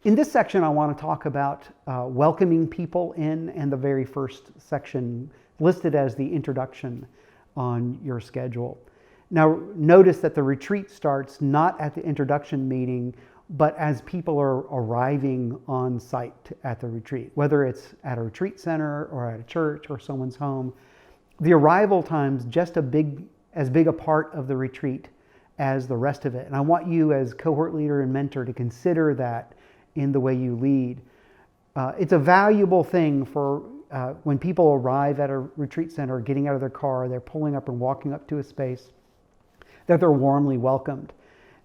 In this section, I want to talk about welcoming people in, and the very first section listed as the introduction on your schedule. Now, notice that the retreat starts not at the introduction meeting, but as people are arriving on site at the retreat, whether it's at a retreat center or at a church or someone's home. The arrival time's just as big a part of the retreat as the rest of it. And I want you as cohort leader and mentor to consider that in the way you lead. It's a valuable thing for when people arrive at a retreat center, getting out of their car, they're pulling up and walking up to a space, that they're warmly welcomed.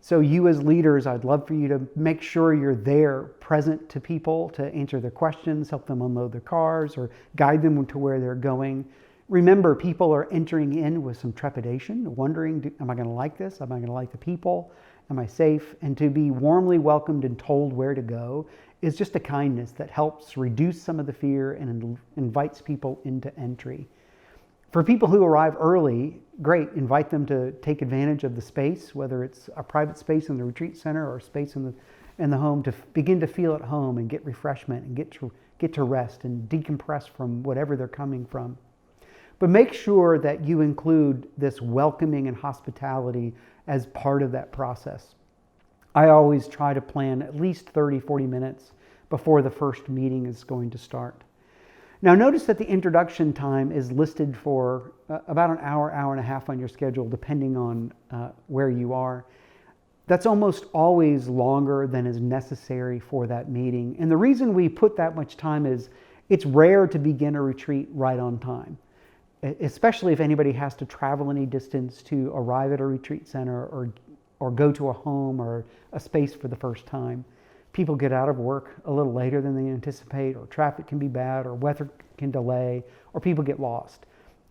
So you as leaders, I'd love for you to make sure you're there, present to people, to answer their questions, help them unload their cars, or guide them to where they're going. Remember, people are entering in with some trepidation, wondering, am I going to like this? Am I going to like the people? Am I safe? And to be warmly welcomed and told where to go is just a kindness that helps reduce some of the fear and invites people into entry. For people who arrive early, great, invite them to take advantage of the space, whether it's a private space in the retreat center or a space in the home, to begin to feel at home and get refreshment and get to rest and decompress from whatever they're coming from. But make sure that you include this welcoming and hospitality as part of that process. I always try to plan at least 30, 40 minutes before the first meeting is going to start. Now notice that the introduction time is listed for about an hour, hour and a half on your schedule, depending on where you are. That's almost always longer than is necessary for that meeting. And the reason we put that much time is it's rare to begin a retreat right on time, especially if anybody has to travel any distance to arrive at a retreat center or go to a home or a space for the first time. People get out of work a little later than they anticipate, or traffic can be bad, or weather can delay, or people get lost.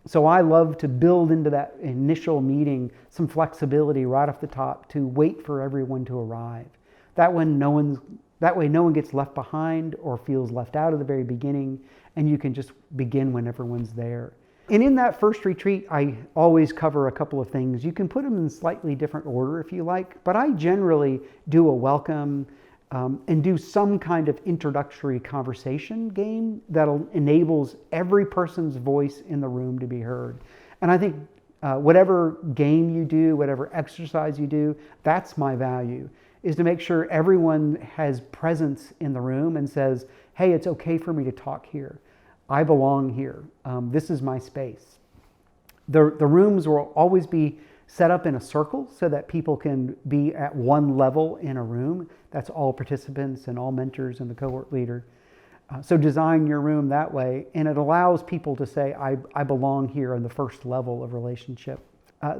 So I love to build into that initial meeting some flexibility right off the top to wait for everyone to arrive. That way no one gets left behind or feels left out at the very beginning, and you can just begin when everyone's there. And in that first retreat, I always cover a couple of things. You can put them in slightly different order if you like, but I generally do a welcome and do some kind of introductory conversation game that enables every person's voice in the room to be heard. And I think whatever game you do, whatever exercise you do, that's my value, is to make sure everyone has presence in the room and says, hey, it's okay for me to talk here. I belong here. This is my space. The rooms will always be set up in a circle so that people can be at one level in a room. That's all participants and all mentors and the cohort leader. So design your room that way, and it allows people to say, I belong here on the first level of relationship.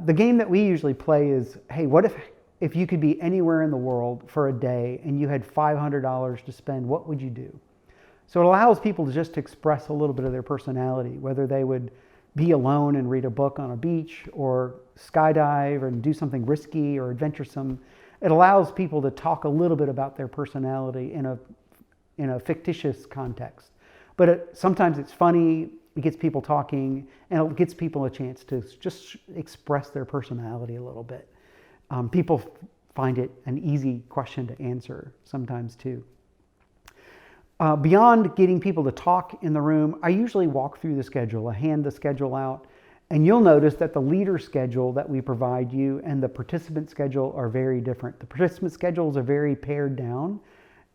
The game that we usually play is, hey, what if you could be anywhere in the world for a day and you had $500 to spend, what would you do? So it allows people to just express a little bit of their personality, whether they would be alone and read a book on a beach, or skydive and do something risky or adventuresome. It allows people to talk a little bit about their personality in a fictitious context. But sometimes it's funny, it gets people talking, and it gives people a chance to just express their personality a little bit. People find it an easy question to answer sometimes too. Beyond getting people to talk in the room, I usually walk through the schedule. I hand the schedule out, and you'll notice that the leader schedule that we provide you and the participant schedule are very different. The participant schedules are very pared down,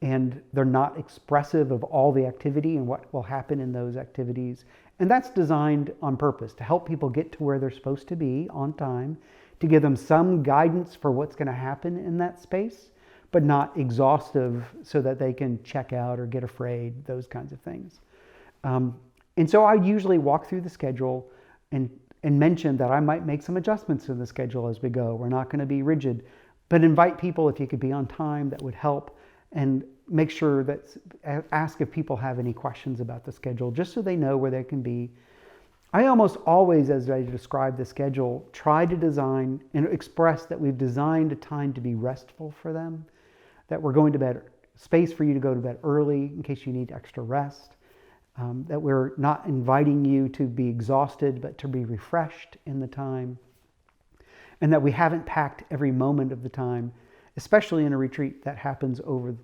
and they're not expressive of all the activity and what will happen in those activities. And that's designed on purpose to help people get to where they're supposed to be on time, to give them some guidance for what's going to happen in that space, but not exhaustive so that they can check out or get afraid, those kinds of things. And so I usually walk through the schedule and mention that I might make some adjustments to the schedule as we go. We're not going to be rigid, but invite people, if you could be on time, that would help, and make sure that, ask if people have any questions about the schedule, just so they know where they can be. I almost always, as I describe the schedule, try to design and express that we've designed a time to be restful for them, that we're going to bed, space for you to go to bed early in case you need extra rest, that we're not inviting you to be exhausted, but to be refreshed in the time, and that we haven't packed every moment of the time, especially in a retreat that happens over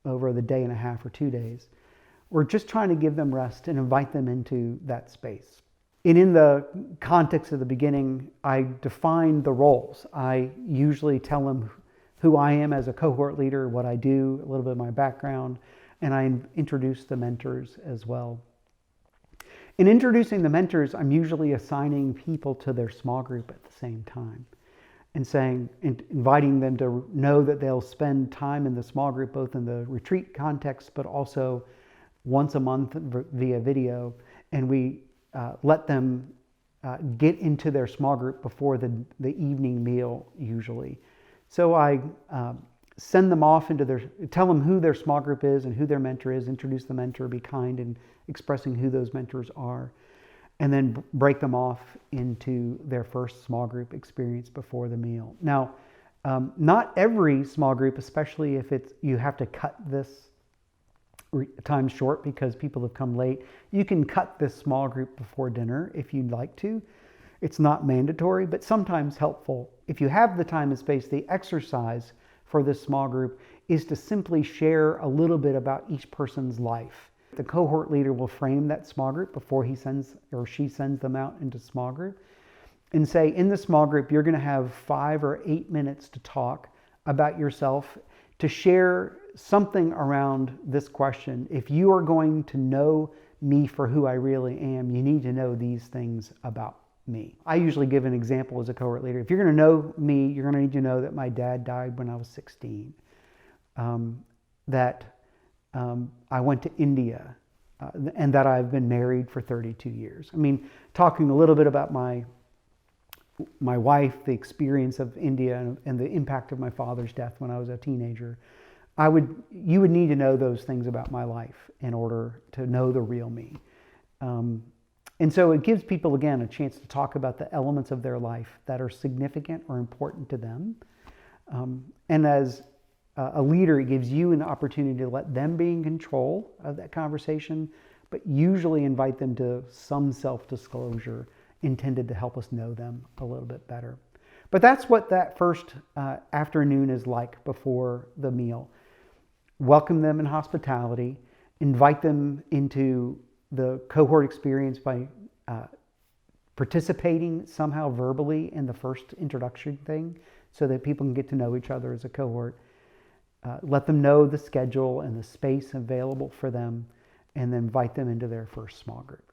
over the day and a half or 2 days. We're just trying to give them rest and invite them into that space. And in the context of the beginning, I define the roles. I usually tell them who I am as a cohort leader, what I do, a little bit of my background, and I introduce the mentors as well. In introducing the mentors, I'm usually assigning people to their small group at the same time and inviting them to know that they'll spend time in the small group, both in the retreat context, but also once a month via video. And we let them get into their small group before the evening meal usually. So I send them off tell them who their small group is and who their mentor is, introduce the mentor, be kind in expressing who those mentors are, and then break them off into their first small group experience before the meal. Now, not every small group, especially if you have to cut this time short because people have come late, you can cut this small group before dinner if you'd like to. It's not mandatory, but sometimes helpful. If you have the time and space, the exercise for this small group is to simply share a little bit about each person's life. The cohort leader will frame that small group before he sends or she sends them out into small group and say, in the small group, you're going to have 5 or 8 minutes to talk about yourself, to share something around this question. If you are going to know me for who I really am, you need to know these things about me. I usually give an example as a cohort leader. If you're going to know me, you're going to need to know that my dad died when I was 16, that I went to India, and that I've been married for 32 years. I mean, talking a little bit about my wife, the experience of India, and the impact of my father's death when I was a teenager, you would need to know those things about my life in order to know the real me. And so it gives people, again, a chance to talk about the elements of their life that are significant or important to them. And as a leader, it gives you an opportunity to let them be in control of that conversation, but usually invite them to some self-disclosure intended to help us know them a little bit better. But that's what that first afternoon is like before the meal. Welcome them in hospitality, invite them into the cohort experience by participating somehow verbally in the first introduction thing so that people can get to know each other as a cohort. Let them know the schedule and the space available for them, and then invite them into their first small group.